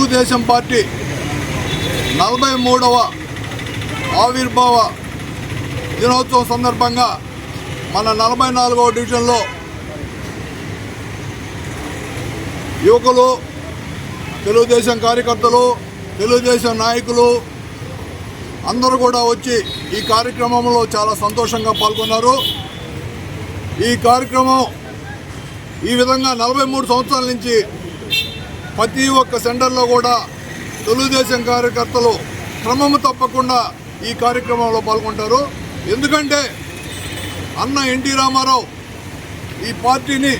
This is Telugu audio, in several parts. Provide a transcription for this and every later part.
తెలుగుదేశం పార్టీ 43వ ఆవిర్భావ దినోత్సవం సందర్భంగా మన 44వ డివిజన్లో యువకులు, తెలుగుదేశం కార్యకర్తలు, తెలుగుదేశం నాయకులు అందరూ కూడా వచ్చి ఈ కార్యక్రమంలో చాలా సంతోషంగా పాల్గొన్నారు. ఈ కార్యక్రమం ఈ విధంగా 43 సంవత్సరాల నుంచి ప్రతి ఒక్క సెంటర్లో కూడా తెలుగుదేశం కార్యకర్తలు క్రమము తప్పకుండా ఈ కార్యక్రమంలో పాల్గొంటారు. ఎందుకంటే అన్న ఎన్టీ రామారావు ఈ పార్టీని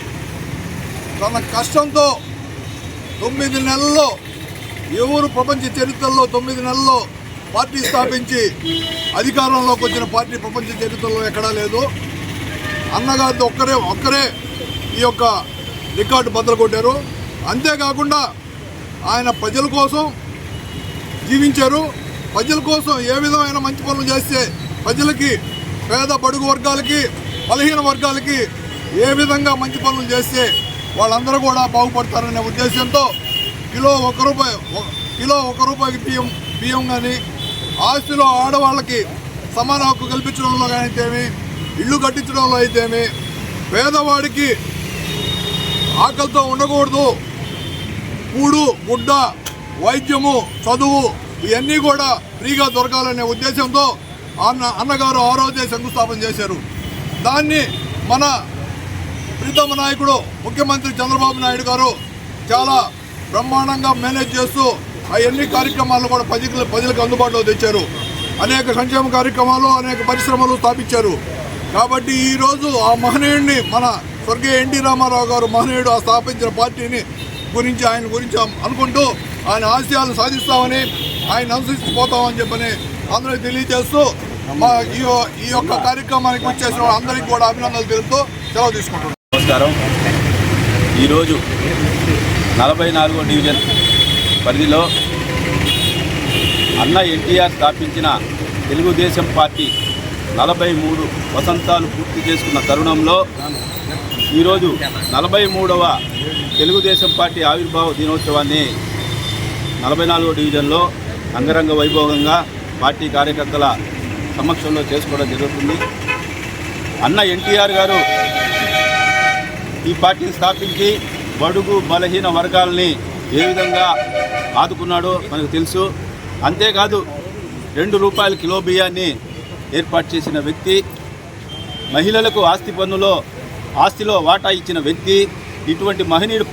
తన కష్టంతో 9 నెలల్లో ఎవరు ప్రపంచ చరిత్రలో 9 నెలల్లో పార్టీ స్థాపించి అధికారంలోకి వచ్చిన పార్టీ ప్రపంచ చరిత్రలో ఎక్కడా లేదు. అన్నగారితో ఒక్కరే ఈ యొక్క రికార్డు బద్దలు కొట్టారు. అంతేకాకుండా ఆయన ప్రజల కోసం జీవించారు. ప్రజల కోసం ఏ విధమైన మంచి పనులు చేస్తే ప్రజలకి, పేద బడుగు వర్గాలకి, బలహీన వర్గాలకి ఏ విధంగా మంచి పనులు చేస్తే వాళ్ళందరూ కూడా బాగుపడతారనే ఉద్దేశంతో కిలో 1 రూపాయికి బియ్యం కానీ, ఆస్తిలో ఆడవాళ్ళకి సమాన హక్కు కల్పించడంలో అయితేమి, ఇల్లు కట్టించడంలో అయితేమి, పేదవాడికి ఆకలితో ఉండకూడదు, కూడు, గుడ్డ, వైద్యము, చదువు ఇవన్నీ కూడా ఫ్రీగా దొరకాలనే ఉద్దేశంతో అన్నగారు ఆ రోజే శంకుస్థాపన చేశారు. దాన్ని మన ప్రీతమ నాయకుడు ముఖ్యమంత్రి చంద్రబాబు నాయుడు గారు చాలా బ్రహ్మాండంగా మేనేజ్ చేస్తూ అవన్నీ కార్యక్రమాలను కూడా ప్రజలకు అందుబాటులో తెచ్చారు. అనేక సంక్షేమ కార్యక్రమాలు, అనేక పరిశ్రమలు స్థాపించారు. కాబట్టి ఈరోజు ఆ మహనీయుడిని, మన స్వర్గీయ ఎన్టీ రామారావు గారు మహనీయుడు స్థాపించిన పార్టీని గురించి, ఆయన గురించి అనుకుంటూ ఆయన ఆశయాలను సాధిస్తామని, ఆయన అనుసరిస్తుపోతామని చెప్పని అందరికీ తెలియజేస్తూ ఈ యొక్క కార్యక్రమానికి వచ్చేసిన అందరికీ కూడా అభినందనలు తెలుపుతూ సెలవు తీసుకుంటున్నాను. నమస్కారం. ఈరోజు 44వ డివిజన్ పరిధిలో అన్న ఎన్టీఆర్ స్థాపించిన తెలుగుదేశం పార్టీ 43 వసంతాలు పూర్తి చేసుకున్న తరుణంలో ఈరోజు 43వ తెలుగుదేశం పార్టీ ఆవిర్భావ దినోత్సవాన్ని 44వ డివిజన్లో అంగరంగ వైభవంగా పార్టీ కార్యకర్తల సమక్షంలో చేసుకోవడం జరుగుతుంది. అన్న ఎన్టీఆర్ గారు ఈ పార్టీని స్థాపించి బడుగు బలహీన వర్గాలని ఏ విధంగా ఆదుకున్నాడో మనకు తెలుసు. అంతేకాదు 2 రూపాయల కిలో బియ్యాన్ని ఏర్పాటు చేసిన వ్యక్తి, మహిళలకు ఆస్తిలో వాటా ఇచ్చిన వ్యక్తి, ఇటువంటి మహనీయుడు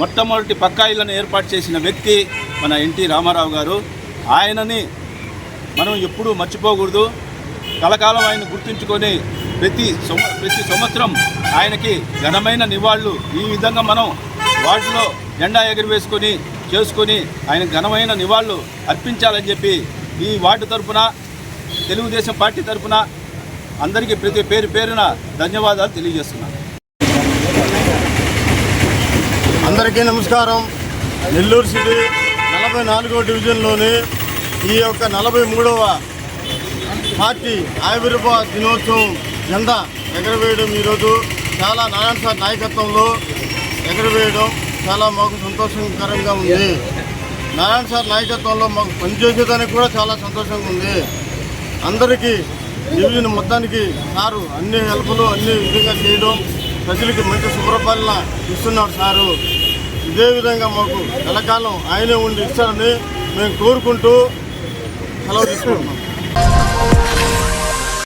మొట్టమొదటి పక్కా ఇళ్లను ఏర్పాటు చేసిన వ్యక్తి మన ఎన్టీ రామారావు గారు. ఆయనని మనం ఎప్పుడూ మర్చిపోకూడదు. కలకాలం ఆయన గుర్తుంచుకొని ప్రతి సంవత్సరం ఆయనకి ఘనమైన నివాళులు ఈ విధంగా మనం వాటిలో జెండా చేసుకొని ఆయన ఘనమైన నివాళులు అర్పించాలని చెప్పి ఈ వార్డు తరఫున, తెలుగుదేశం పార్టీ తరఫున అందరికీ ప్రతి పేరున ధన్యవాదాలు తెలియజేస్తున్నాను. అందరికీ నమస్కారం. నెల్లూరు సిటీ 44వ డివిజన్లోని ఈ యొక్క 43వ పార్టీ ఆవిర్భావ దినోత్సవం జెండా ఎగరవేయడం ఈరోజు చాలా నారాయణ సార్ నాయకత్వంలో ఎగరవేయడం చాలా మాకు సంతోషకరంగా ఉంది. నారాయణ సార్ నాయకత్వంలో మాకు పనిచేసేదానికి కూడా చాలా సంతోషంగా ఉంది. అందరికీ డివిజన్ మొత్తానికి సారు అన్ని హెల్ప్లు అన్ని విధంగా చేయడం, ప్రజలకి మంచి శుభ్రపాలన ఇస్తున్నాడు సారు. ఇదే విధంగా మాకు కలకాలం ఆయనే ఉండి ఇస్తారని మేము కోరుకుంటూ సెలవు తీసుకుంటున్నాం.